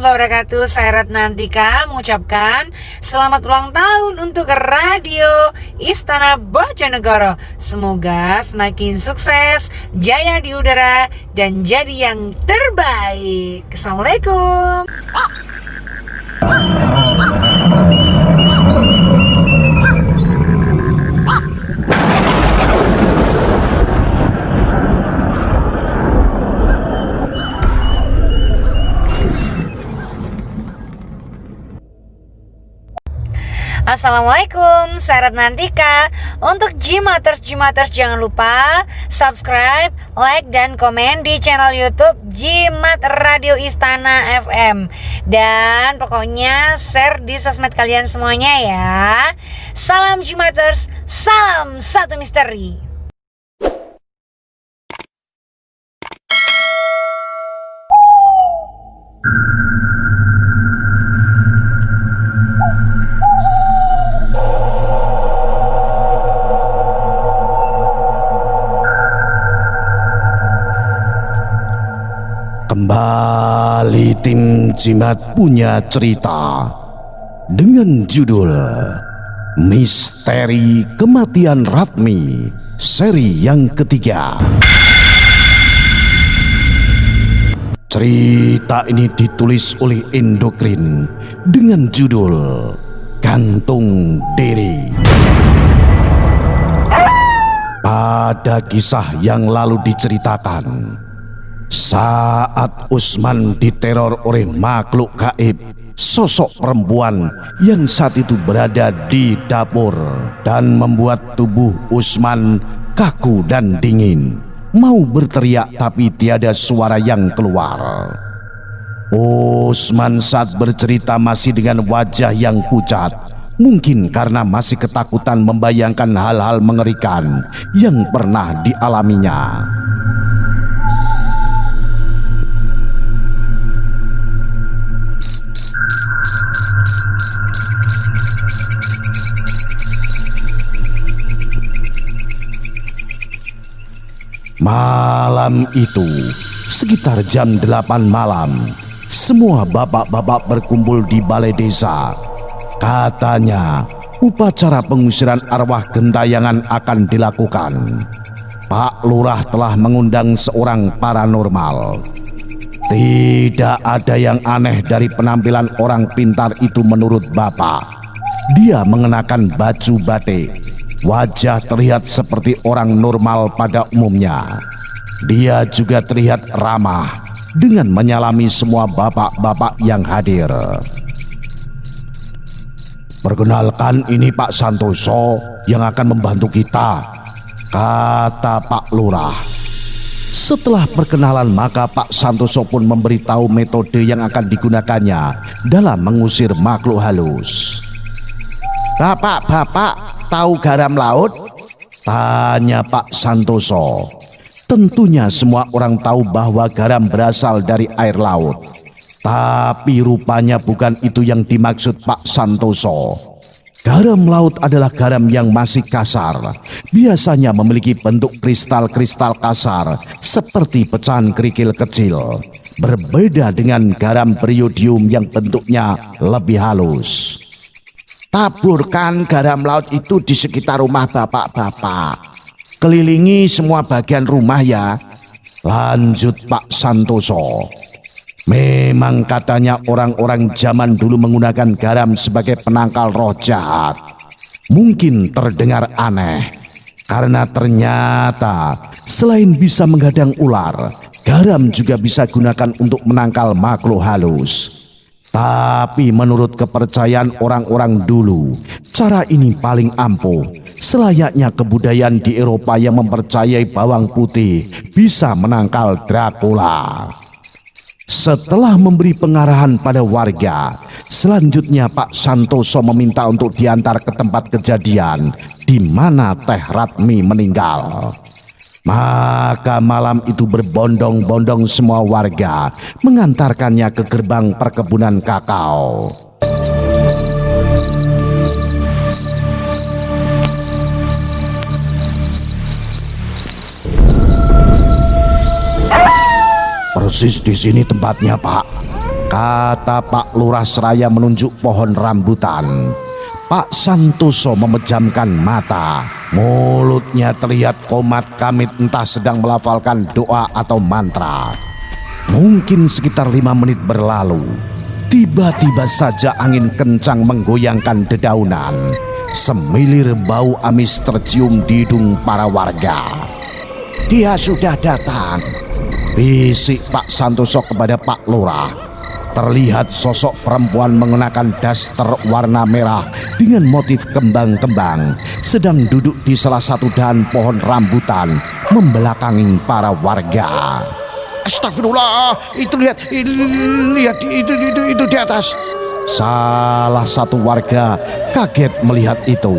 wabarakatuh. Saya Ratnantika mengucapkan selamat ulang tahun untuk Radio Istana Bojonegoro. Semoga semakin sukses, jaya di udara, dan jadi yang terbaik. Assalamualaikum. Assalamualaikum, saya Ratnantika. Untuk Jimaters jangan lupa subscribe, like, dan komen di channel YouTube Jimat Radio Istana FM. Dan pokoknya share di sosmed kalian semuanya ya. Salam Jimaters, salam satu misteri. Kembali tim Jimat punya cerita dengan judul Misteri Kematian Ratmi seri yang ketiga. Cerita ini ditulis oleh Endokrin dengan judul Gantung Diri. Pada kisah yang lalu diceritakan, saat Usman diteror oleh makhluk gaib, sosok perempuan yang saat itu berada di dapur dan membuat tubuh Usman kaku dan dingin. Mau berteriak tapi tiada suara yang keluar. Usman saat bercerita masih dengan wajah yang pucat, mungkin karena masih ketakutan membayangkan hal-hal mengerikan yang pernah dialaminya. Malam itu, sekitar jam 8 malam, semua bapak-bapak berkumpul di balai desa. Katanya, upacara pengusiran arwah gentayangan akan dilakukan. Pak Lurah telah mengundang seorang paranormal. Tidak ada yang aneh dari penampilan orang pintar itu menurut bapak. Dia mengenakan baju batik. Wajah terlihat seperti orang normal pada umumnya. Dia juga terlihat ramah dengan menyalami semua bapak-bapak yang hadir. Perkenalkan, ini Pak Santoso yang akan membantu kita, kata Pak Lurah. Setelah perkenalan, maka Pak Santoso pun memberitahu metode yang akan digunakannya dalam mengusir makhluk halus. Bapak-bapak tahu garam laut? Tanya Pak Santoso. Tentunya semua orang tahu bahwa garam berasal dari air laut. Tapi rupanya bukan itu yang dimaksud Pak Santoso. Garam laut adalah garam yang masih kasar. Biasanya memiliki bentuk kristal-kristal kasar seperti pecahan kerikil kecil. Berbeda dengan garam beriodium yang bentuknya lebih halus. Taburkan garam laut itu di sekitar rumah bapak-bapak. Kelilingi semua bagian rumah ya, lanjut Pak Santoso. Memang katanya orang-orang zaman dulu menggunakan garam sebagai penangkal roh jahat. Mungkin terdengar aneh, karena ternyata selain bisa menghadang ular, garam juga bisa gunakan untuk menangkal makhluk halus. Tapi menurut kepercayaan orang-orang dulu, cara ini paling ampuh. Selayaknya kebudayaan di Eropa yang mempercayai bawang putih bisa menangkal Dracula. Setelah memberi pengarahan pada warga, selanjutnya Pak Santoso meminta untuk diantar ke tempat kejadian di mana Teh Ratmi meninggal. Maka malam itu berbondong-bondong semua warga mengantarkannya ke gerbang perkebunan kakao. Persis di sini tempatnya, Pak, kata Pak Lurah seraya menunjuk pohon rambutan. Pak Santoso memejamkan mata. Mulutnya terlihat komat kamit, entah sedang melafalkan doa atau mantra. Mungkin sekitar 5 menit berlalu. Tiba-tiba saja angin kencang menggoyangkan dedaunan. Semilir bau amis tercium di hidung para warga. "Dia sudah datang," bisik Pak Santoso kepada Pak Lurah. Terlihat sosok perempuan mengenakan daster warna merah dengan motif kembang-kembang sedang duduk di salah satu dahan pohon rambutan membelakangi para warga. "Astagfirullah, itu lihat itu di atas." Salah satu warga kaget melihat itu.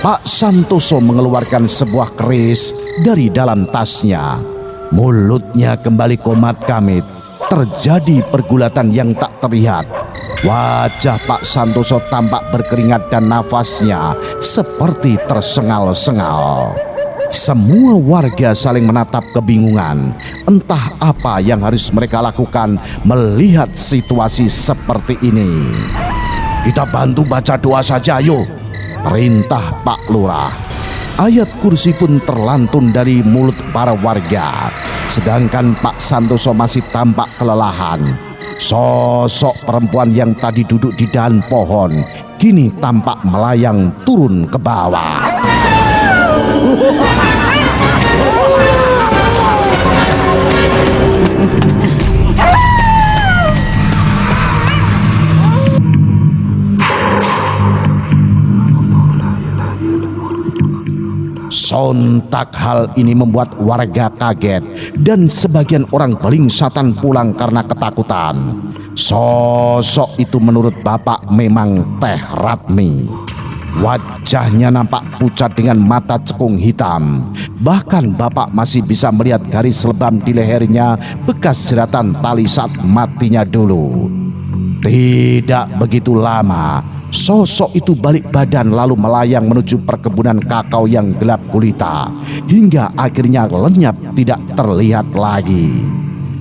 Pak Santoso mengeluarkan sebuah keris dari dalam tasnya. Mulutnya kembali komat kamit. Terjadi pergulatan yang tak terlihat. Wajah Pak Santoso tampak berkeringat dan nafasnya seperti tersengal-sengal. Semua warga saling menatap kebingungan. Entah apa yang harus mereka lakukan melihat situasi seperti ini. "Kita bantu baca doa saja, ayo," perintah Pak Lurah. Ayat kursi pun terlantun dari mulut para warga. Sedangkan Pak Santoso masih tampak kelelahan. Sosok perempuan yang tadi duduk di dahan pohon kini tampak melayang turun ke bawah. Sontak hal ini membuat warga kaget dan sebagian orang belingsatan pulang karena ketakutan. Sosok itu menurut Bapak memang Teh Ratmi. Wajahnya nampak pucat dengan mata cekung hitam. Bahkan Bapak masih bisa melihat garis lebam di lehernya bekas jeratan tali saat matinya dulu. Tidak begitu lama, sosok itu balik badan lalu melayang menuju perkebunan kakao yang gelap gulita hingga akhirnya lenyap tidak terlihat lagi.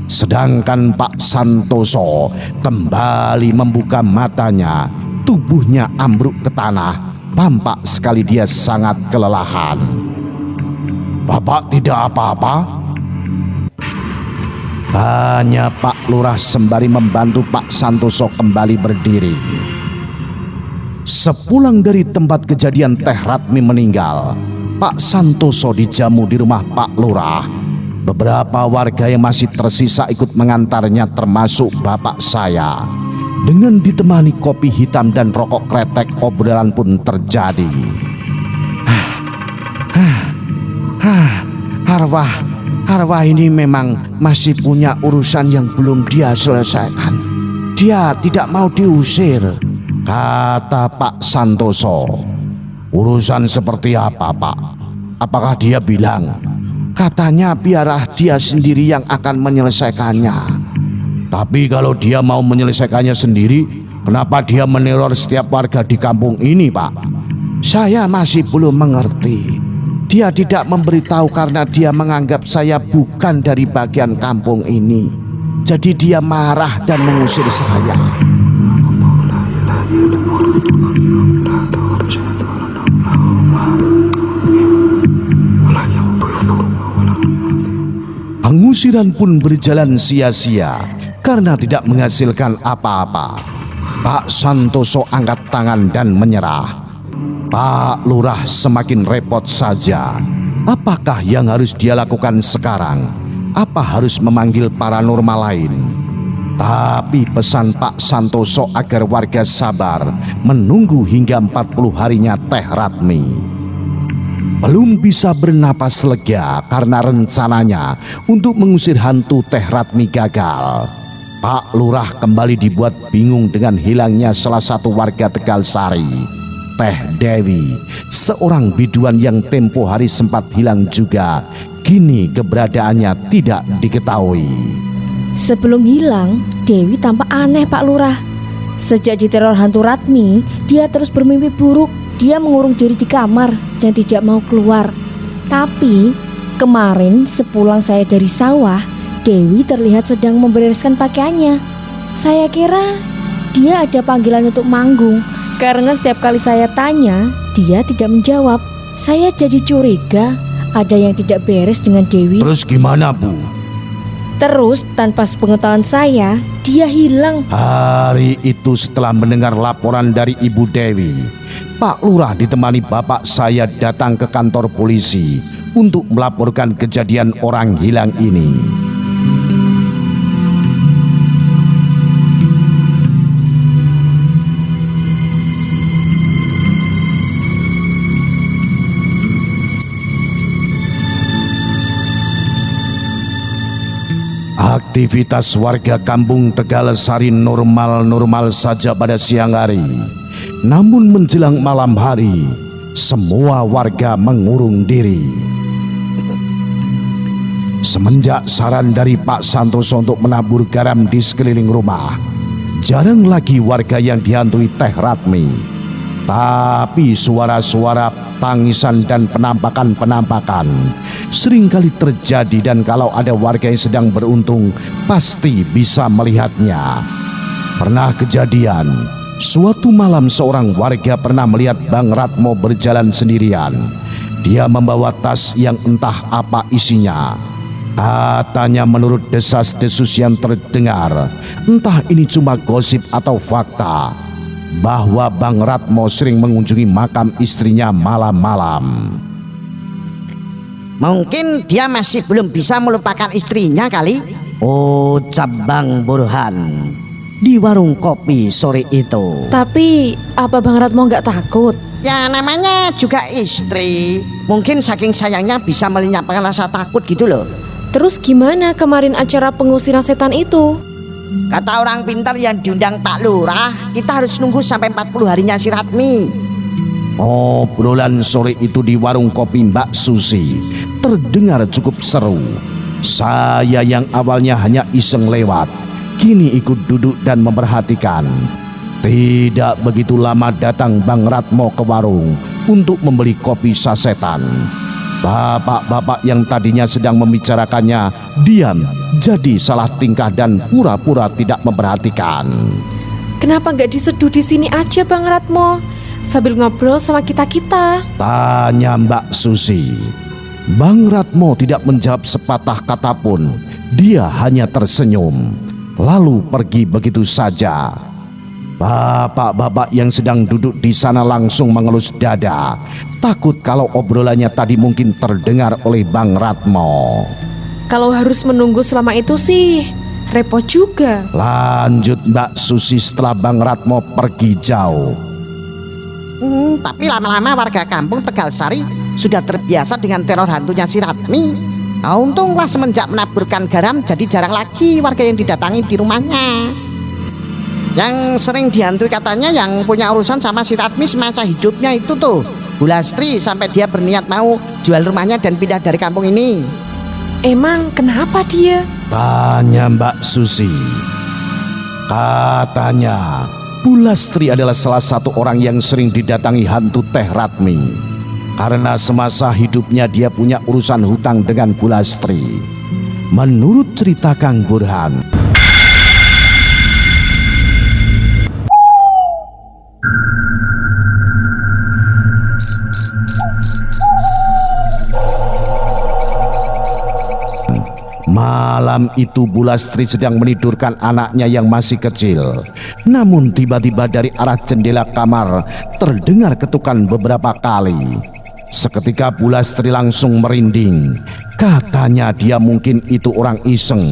Sedangkan Pak Santoso kembali membuka matanya, tubuhnya ambruk ke tanah. Tampak sekali dia sangat kelelahan. "Bapak tidak apa-apa?" tanya Pak Lurah sembari membantu Pak Santoso kembali berdiri. Sepulang dari tempat kejadian Teh Ratmi meninggal, Pak Santoso dijamu di rumah Pak Lurah. Beberapa warga yang masih tersisa ikut mengantarnya termasuk bapak saya. Dengan ditemani kopi hitam dan rokok kretek, obrolan pun terjadi. Arwah ini memang masih punya urusan yang belum dia selesaikan. Dia tidak mau diusir, kata Pak Santoso. "Urusan seperti apa, Pak? Apakah dia bilang?" "Katanya biarlah dia sendiri yang akan menyelesaikannya." "Tapi kalau dia mau menyelesaikannya sendiri, kenapa dia meneror setiap warga di kampung ini, Pak?" "Saya masih belum mengerti. Dia tidak memberitahu karena dia menganggap saya bukan dari bagian kampung ini. Jadi dia marah dan mengusir saya." Pengusiran pun berjalan sia-sia karena tidak menghasilkan apa-apa. Pak Santoso angkat tangan dan menyerah. Pak Lurah semakin repot saja. Apakah yang harus dia lakukan sekarang? Apa harus memanggil paranormal lain? Tapi pesan Pak Santoso agar warga sabar menunggu hingga 40 harinya Teh Ratmi. Belum bisa bernapas lega karena rencananya untuk mengusir hantu Teh Ratmi gagal. Pak Lurah kembali dibuat bingung dengan hilangnya salah satu warga Tegalsari, Teh Dewi, seorang biduan yang tempo hari sempat hilang juga. Kini keberadaannya tidak diketahui. Sebelum hilang, Dewi tampak aneh, Pak Lurah. Sejak diteror hantu Ratmi, dia terus bermimpi buruk. Dia mengurung diri di kamar dan tidak mau keluar. Tapi kemarin sepulang saya dari sawah, Dewi terlihat sedang membereskan pakaiannya. Saya kira dia ada panggilan untuk manggung. Karena setiap kali saya tanya, dia tidak menjawab. Saya jadi curiga ada yang tidak beres dengan Dewi. Terus gimana, Bu? Terus tanpa sepengetahuan saya, dia hilang. Hari itu setelah mendengar laporan dari Ibu Dewi, Pak Lurah ditemani bapak saya datang ke kantor polisi untuk melaporkan kejadian orang hilang ini. Aktivitas warga kampung Tegalsari normal-normal saja pada siang hari. Namun menjelang malam hari, semua warga mengurung diri. Semenjak saran dari Pak Santoso untuk menabur garam di sekeliling rumah, jarang lagi warga yang dihantui Teh Ratmi. Tapi suara-suara tangisan dan penampakan-penampakan seringkali terjadi, dan kalau ada warga yang sedang beruntung pasti bisa melihatnya. Pernah kejadian, suatu malam seorang warga pernah melihat Bang Ratmo berjalan sendirian. Dia membawa tas yang entah apa isinya. Katanya menurut desas-desus yang terdengar, entah ini cuma gosip atau fakta, bahwa Bang Ratmo sering mengunjungi makam istrinya malam-malam. Mungkin dia masih belum bisa melupakan istrinya kali. Ucap Bang Burhan di warung kopi sore itu. Tapi apa Bang Ratmo nggak takut? Ya namanya juga istri. Mungkin saking sayangnya bisa melenyapkan rasa takut gitu loh. Terus gimana kemarin acara pengusiran setan itu? Kata orang pintar yang diundang Pak Lurah, kita harus nunggu sampai 40 harinya si Ratmi. Obrolan sore itu di warung kopi Mbak Susi terdengar cukup seru. Saya yang awalnya hanya iseng lewat, kini ikut duduk dan memperhatikan. Tidak begitu lama datang Bang Ratmo ke warung untuk membeli kopi sasetan. Bapak-bapak yang tadinya sedang membicarakannya diam, jadi salah tingkah dan pura-pura tidak memperhatikan. Kenapa nggak diseduh di sini aja Bang Ratmo, sambil ngobrol sama kita-kita? Tanya Mbak Susi. Bang Ratmo tidak menjawab sepatah kata pun. Dia hanya tersenyum, lalu pergi begitu saja. Bapak-bapak yang sedang duduk di sana langsung mengelus dada, takut kalau obrolannya tadi mungkin terdengar oleh Bang Ratmo. Kalau harus menunggu selama itu sih repot juga. Lanjut Mbak Susi setelah Bang Ratmo pergi jauh. Tapi lama-lama warga kampung Tegalsari sudah terbiasa dengan teror hantunya si Ratmi. Untunglah semenjak menaburkan garam jadi jarang lagi warga yang didatangi di rumahnya. Yang sering dihantui katanya yang punya urusan sama si Ratmi semasa hidupnya itu tuh Bu Lastri, sampai dia berniat mau jual rumahnya dan pindah dari kampung ini. Emang kenapa dia? Tanya Mbak Susi. Katanya Bu Lastri adalah salah satu orang yang sering didatangi hantu Teh Ratmi, karena semasa hidupnya dia punya urusan hutang dengan Bu Lastri. Menurut cerita Kang Burhan, malam itu Bu Lastri sedang menidurkan anaknya yang masih kecil. Namun tiba-tiba dari arah jendela kamar terdengar ketukan beberapa kali. Seketika Bu Lastri langsung merinding. Katanya dia mungkin itu orang iseng,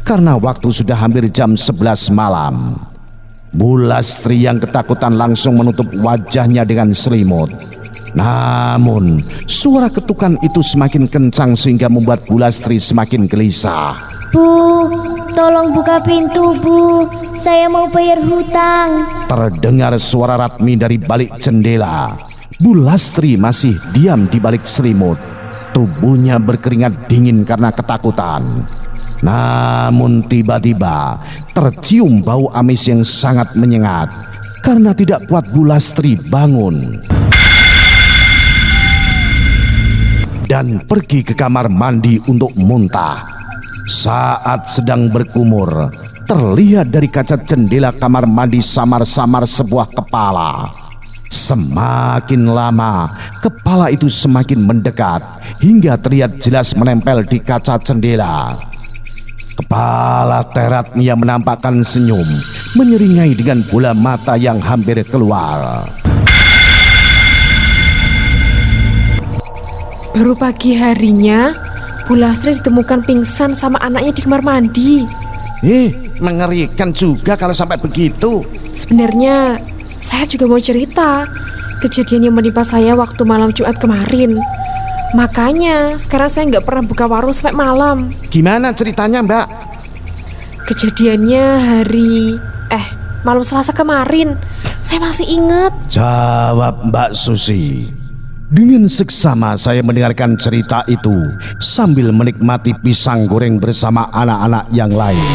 karena waktu sudah hampir jam 11 malam. Bu Lastri yang ketakutan langsung menutup wajahnya dengan selimut. Namun suara ketukan itu semakin kencang sehingga membuat Bu Lastri semakin gelisah. Bu, tolong buka pintu Bu, saya mau bayar hutang. Terdengar suara Ratmi dari balik jendela. Bu Lastri masih diam di balik selimut. Tubuhnya berkeringat dingin karena ketakutan. Namun tiba-tiba tercium bau amis yang sangat menyengat. Karena tidak kuat Bu Lastri bangun dan pergi ke kamar mandi untuk muntah. Saat sedang berkumur, terlihat dari kaca jendela kamar mandi samar-samar sebuah kepala. Semakin lama, kepala itu semakin mendekat hingga terlihat jelas menempel di kaca jendela. Kepala Teratmi yang menampakkan senyum, menyeringai dengan bola mata yang hampir keluar. Baru pagi harinya, Bu Lastri ditemukan pingsan sama anaknya di kamar mandi. Mengerikan juga kalau sampai begitu. Sebenarnya saya juga mau cerita kejadian yang menimpa saya waktu malam Jumat kemarin. Makanya sekarang saya nggak pernah buka warung sampai malam. Gimana ceritanya, Mbak? Kejadiannya malam Selasa kemarin. Saya masih ingat. Jawab Mbak Susi. Dengan seksama saya mendengarkan cerita itu sambil menikmati pisang goreng bersama anak-anak yang lain.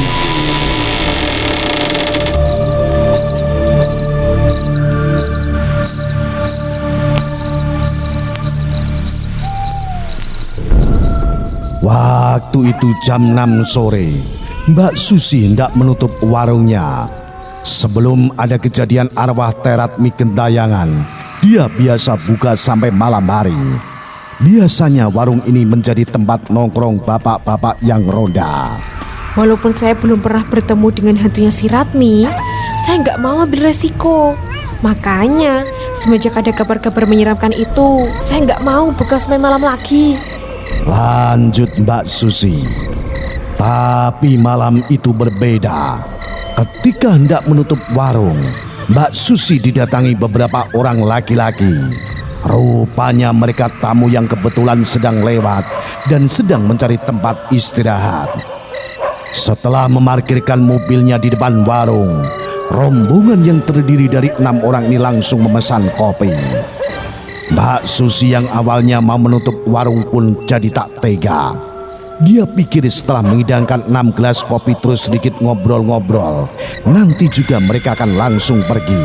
Waktu itu jam 6 sore, Mbak Susi hendak menutup warungnya. Sebelum ada kejadian arwah Teratmi Gentayangan, dia biasa buka sampai malam hari. Biasanya warung ini menjadi tempat nongkrong bapak-bapak yang ronda. Walaupun saya belum pernah bertemu dengan hantunya si Ratmi, saya nggak mau ambil resiko. Makanya semenjak ada kabar-kabar menyeramkan itu, saya nggak mau buka sampai malam lagi. Lanjut Mbak Susi. Tapi malam itu berbeda. Ketika hendak menutup warung, Mbak Susi didatangi beberapa orang laki-laki. Rupanya mereka tamu yang kebetulan sedang lewat dan sedang mencari tempat istirahat. Setelah memarkirkan mobilnya di depan warung, rombongan yang terdiri dari 6 orang ini langsung memesan kopi. Mbak Susi yang awalnya mau menutup warung pun jadi tak tega. Dia pikir setelah mengidangkan 6 gelas kopi terus sedikit ngobrol-ngobrol, nanti juga mereka akan langsung pergi.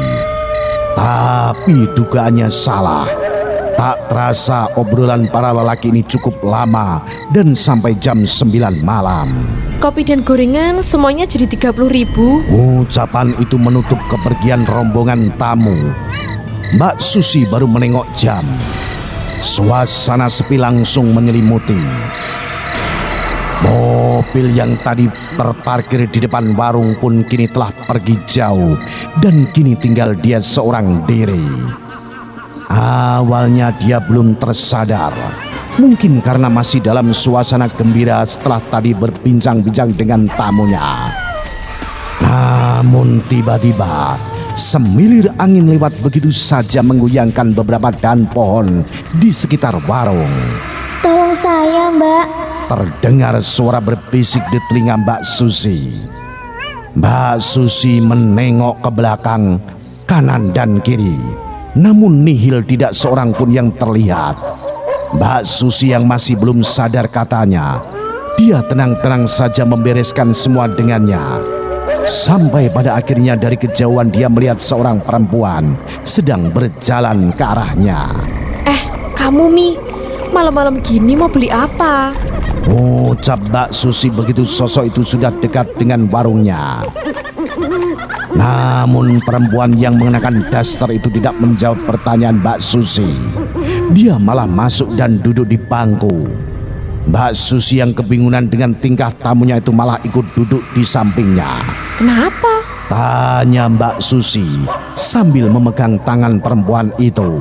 Tapi dugaannya salah. Tak terasa obrolan para lelaki ini cukup lama dan sampai jam 9 malam. Kopi dan gorengan semuanya jadi 30.000. Ucapan itu menutup kepergian rombongan tamu. Mbak Susi baru menengok jam. Suasana sepi langsung menyelimuti. Mobil yang tadi terparkir di depan warung pun kini telah pergi jauh dan kini tinggal dia seorang diri. Awalnya dia belum tersadar, mungkin karena masih dalam suasana gembira setelah tadi berbincang-bincang dengan tamunya. Namun tiba-tiba semilir angin lewat begitu saja menggoyangkan beberapa dahan pohon di sekitar warung. Tolong saya, Mbak. Terdengar suara berbisik di telinga Mbak Susi. Mbak Susi menengok ke belakang, kanan dan kiri. Namun nihil, tidak seorang pun yang terlihat. Mbak Susi yang masih belum sadar katanya, dia tenang-tenang saja membereskan semua dengannya. Sampai pada akhirnya dari kejauhan dia melihat seorang perempuan sedang berjalan ke arahnya. Kamu Mi, malam-malam gini mau beli apa? Ucap Mbak Susi begitu sosok itu sudah dekat dengan warungnya. Namun perempuan yang mengenakan daster itu tidak menjawab pertanyaan Mbak Susi. Dia malah masuk dan duduk di bangku. Mbak Susi yang kebingungan dengan tingkah tamunya itu malah ikut duduk di sampingnya. Kenapa? Tanya Mbak Susi sambil memegang tangan perempuan itu.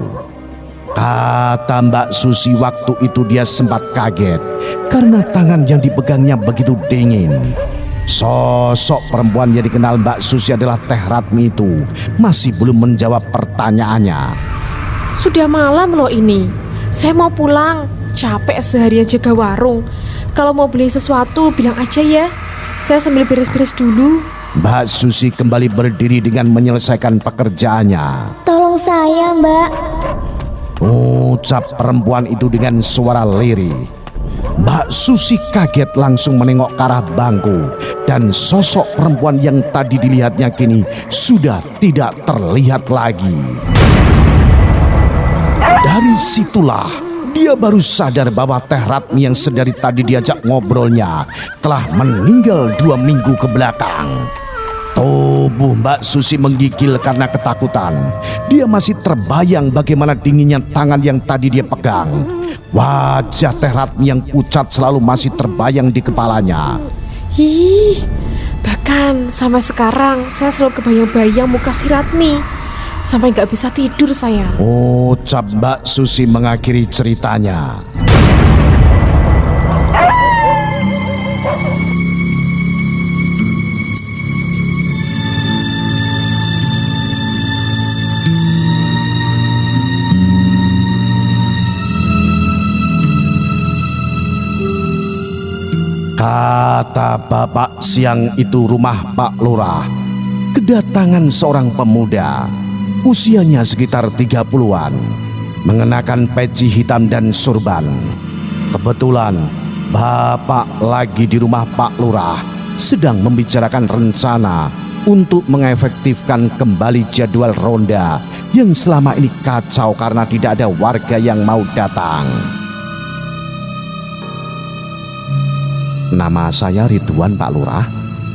Kata Mbak Susi waktu itu dia sempat kaget karena tangan yang dipegangnya begitu dingin. Sosok perempuan yang dikenal Mbak Susi adalah Teh Ratmi itu masih belum menjawab pertanyaannya. Sudah malam loh ini. Saya mau pulang. Capek seharian jaga warung. Kalau mau beli sesuatu bilang aja ya. Saya sambil beres-beres dulu. Mbak Susi kembali berdiri dengan menyelesaikan pekerjaannya. Tolong saya, Mbak. Ucap perempuan itu dengan suara lirih. Mbak Susi kaget langsung menengok ke arah bangku dan sosok perempuan yang tadi dilihatnya kini sudah tidak terlihat lagi. Dari situlah dia baru sadar bahwa Teh Ratmi yang sedari tadi diajak ngobrolnya telah meninggal 2 minggu ke belakang. Tubuh Mbak Susi menggigil karena ketakutan. Dia masih terbayang bagaimana dinginnya tangan yang tadi dia pegang. Wajah Teh Ratmi yang pucat selalu masih terbayang di kepalanya. Ih, bahkan sampai sekarang saya selalu kebayang-bayang muka si Ratmi. Sampai gak bisa tidur saya. Ucap Mbak Susi mengakhiri ceritanya. Kata bapak siang itu rumah Pak Lurah kedatangan seorang pemuda usianya sekitar 30-an, mengenakan peci hitam dan surban. Kebetulan bapak lagi di rumah Pak Lurah sedang membicarakan rencana untuk mengefektifkan kembali jadwal ronda yang selama ini kacau karena tidak ada warga yang mau datang. Nama saya Ridwan, Pak Lurah.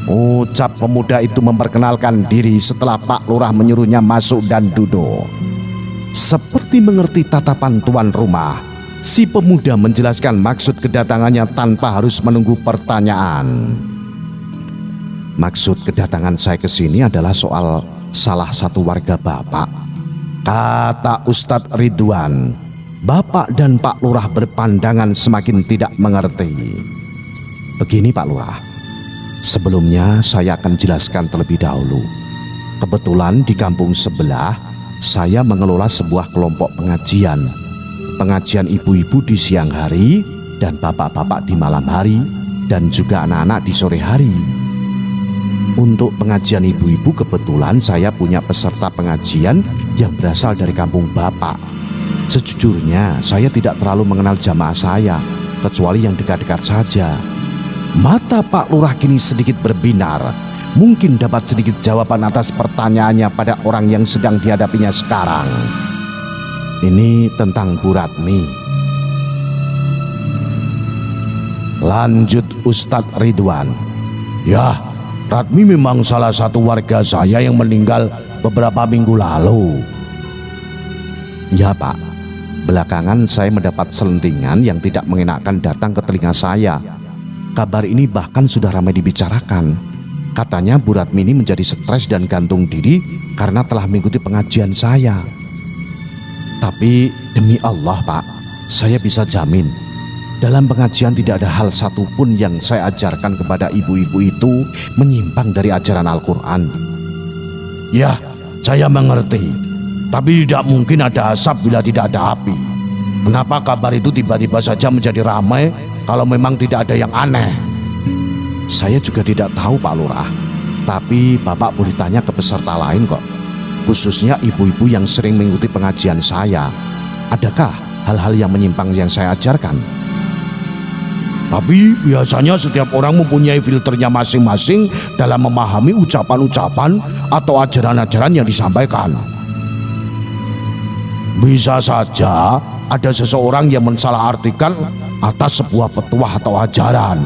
Ucap pemuda itu memperkenalkan diri setelah Pak Lurah menyuruhnya masuk dan duduk. Seperti mengerti tatapan tuan rumah, si pemuda menjelaskan maksud kedatangannya tanpa harus menunggu pertanyaan. Maksud kedatangan saya ke sini adalah soal salah satu warga Bapak, kata Ustadz Ridwan. Bapak dan Pak Lurah berpandangan semakin tidak mengerti. Begini Pak Lurah, sebelumnya saya akan jelaskan terlebih dahulu. Kebetulan di kampung sebelah saya mengelola sebuah kelompok pengajian. Pengajian ibu-ibu di siang hari dan bapak-bapak di malam hari dan juga anak-anak di sore hari. Untuk pengajian ibu-ibu kebetulan saya punya peserta pengajian yang berasal dari kampung Bapak. Sejujurnya saya tidak terlalu mengenal jamaah saya, kecuali yang dekat-dekat saja. Mata Pak Lurah kini sedikit berbinar. Mungkin dapat sedikit jawaban atas pertanyaannya pada orang yang sedang dihadapinya sekarang. Ini tentang Bu Ratmi. Lanjut Ustadz Ridwan. Ya, Ratmi memang salah satu warga saya yang meninggal beberapa minggu lalu. Ya Pak, belakangan saya mendapat selentingan yang tidak mengenakan datang ke telinga saya. Kabar ini bahkan sudah ramai dibicarakan. Katanya Bu Ratmi ini menjadi stres dan gantung diri karena telah mengikuti pengajian saya. Tapi demi Allah Pak, saya bisa jamin dalam pengajian tidak ada hal satupun yang saya ajarkan kepada ibu-ibu itu menyimpang dari ajaran Al-Quran. Ya, saya mengerti. Tapi tidak mungkin ada asap bila tidak ada api. Kenapa kabar itu tiba-tiba saja menjadi ramai kalau memang tidak ada yang aneh? Saya juga tidak tahu Pak Lurah. Tapi Bapak boleh tanya ke peserta lain kok. Khususnya ibu-ibu yang sering mengikuti pengajian saya. Adakah hal-hal yang menyimpang yang saya ajarkan? Tapi biasanya setiap orang mempunyai filternya masing-masing dalam memahami ucapan-ucapan atau ajaran-ajaran yang disampaikan. Bisa saja ada seseorang yang mensalahartikan atas sebuah petuah atau ajaran.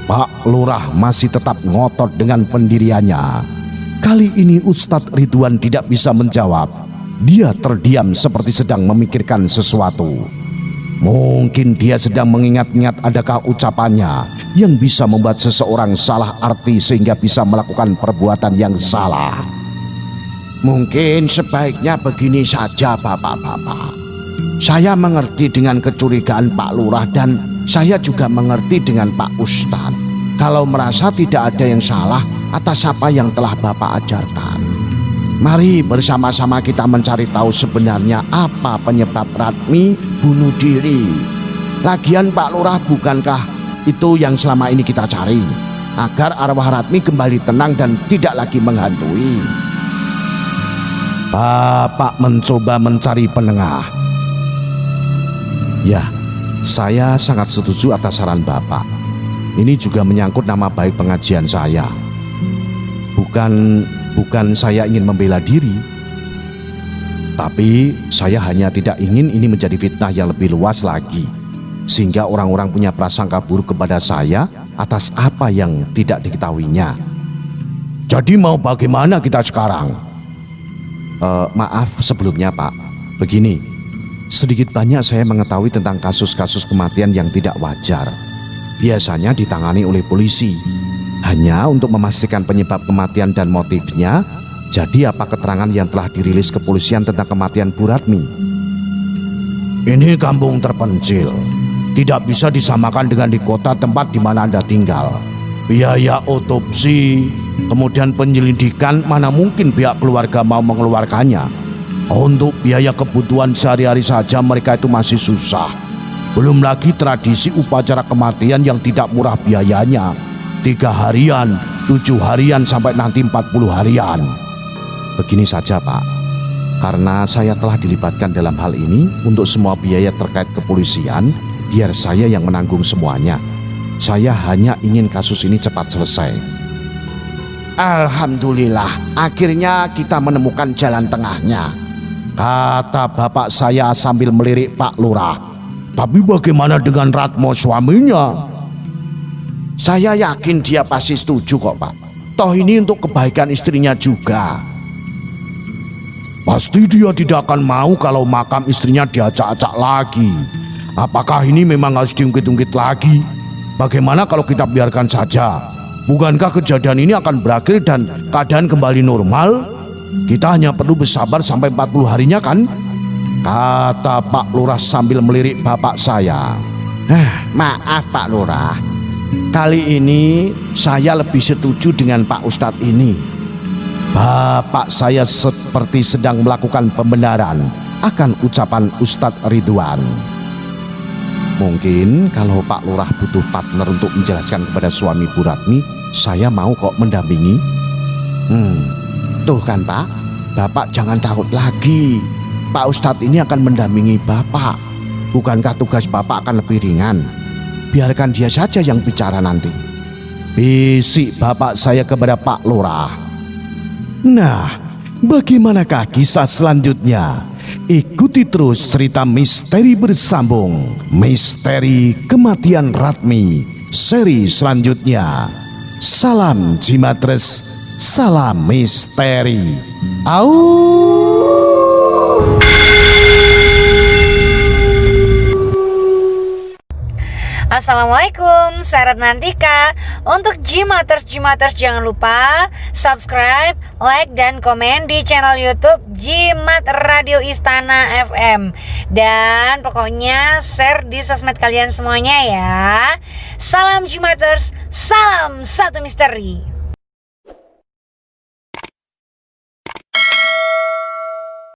Pak Lurah masih tetap ngotot dengan pendiriannya. Kali ini Ustadz Ridwan tidak bisa menjawab. Dia terdiam seperti sedang memikirkan sesuatu. Mungkin dia sedang mengingat-ingat adakah ucapannya yang bisa membuat seseorang salah arti sehingga bisa melakukan perbuatan yang salah. Mungkin sebaiknya begini saja Bapak-bapak. Saya mengerti dengan kecurigaan Pak Lurah dan saya juga mengerti dengan Pak Ustadz. Kalau merasa tidak ada yang salah atas apa yang telah Bapak ajarkan. Mari bersama-sama kita mencari tahu sebenarnya apa penyebab Ratmi bunuh diri. Lagian Pak Lurah, bukankah itu yang selama ini kita cari? Agar arwah Ratmi kembali tenang dan tidak lagi menghantui. Bapak mencoba mencari penengah. Ya, saya sangat setuju atas saran Bapak. Ini juga menyangkut nama baik pengajian saya. Bukan saya ingin membela diri. Tapi saya hanya tidak ingin ini menjadi fitnah yang lebih luas lagi, sehingga orang-orang punya prasangka buruk kepada saya atas apa yang tidak diketahuinya. Jadi mau bagaimana kita sekarang? Maaf sebelumnya Pak, begini, sedikit banyak saya mengetahui tentang kasus-kasus kematian yang tidak wajar. Biasanya ditangani oleh polisi, hanya untuk memastikan penyebab kematian dan motifnya. Jadi apa keterangan yang telah dirilis kepolisian tentang kematian Bu Ratmi? Ini kampung terpencil, tidak bisa disamakan dengan di kota tempat di mana Anda tinggal. Biaya otopsi, kemudian penyelidikan, mana mungkin pihak keluarga mau mengeluarkannya. Untuk biaya kebutuhan sehari-hari saja mereka itu masih susah. Belum lagi tradisi upacara kematian yang tidak murah biayanya. 3 harian, 7 harian sampai nanti 40 harian. Begini saja Pak, karena saya telah dilibatkan dalam hal ini, untuk semua biaya terkait kepolisian, biar saya yang menanggung semuanya. Saya hanya ingin kasus ini cepat selesai. Alhamdulillah, akhirnya kita menemukan jalan tengahnya, kata bapak saya sambil melirik Pak Lurah. Tapi bagaimana dengan Ratmo suaminya? Saya yakin dia pasti setuju kok Pak. Toh ini untuk kebaikan istrinya juga. Pasti dia tidak akan mau kalau makam istrinya diacak-acak lagi. Apakah ini memang harus diungkit-ungkit lagi? Bagaimana kalau kita biarkan saja? Bukankah kejadian ini akan berakhir dan keadaan kembali normal? Kita hanya perlu bersabar sampai 40 harinya kan? Kata Pak Lurah sambil melirik bapak saya. Maaf Pak Lurah, kali ini saya lebih setuju dengan Pak Ustadz ini. Bapak saya seperti sedang melakukan pembenaran akan ucapan Ustadz Ridwan. Mungkin kalau Pak Lurah butuh partner untuk menjelaskan kepada suami Bu Ratmi, saya mau kok mendampingi. Tuh kan Pak, Bapak jangan takut lagi. Pak Ustadz ini akan mendampingi Bapak. Bukankah tugas Bapak akan lebih ringan? Biarkan dia saja yang bicara nanti. Bisik bapak saya kepada Pak Lurah. Nah, bagaimanakah kisah selanjutnya? Ikuti terus cerita misteri bersambung, Misteri Kematian Ratmi, seri selanjutnya. Salam Jimatres, salam misteri. Au. Assalamualaikum, saya Ratnantika. Untuk Jimaters jangan lupa subscribe, like, dan komen di channel YouTube Jimat Radio Istana FM. Dan pokoknya share di sosmed kalian semuanya ya. Salam Jimaters, salam satu misteri.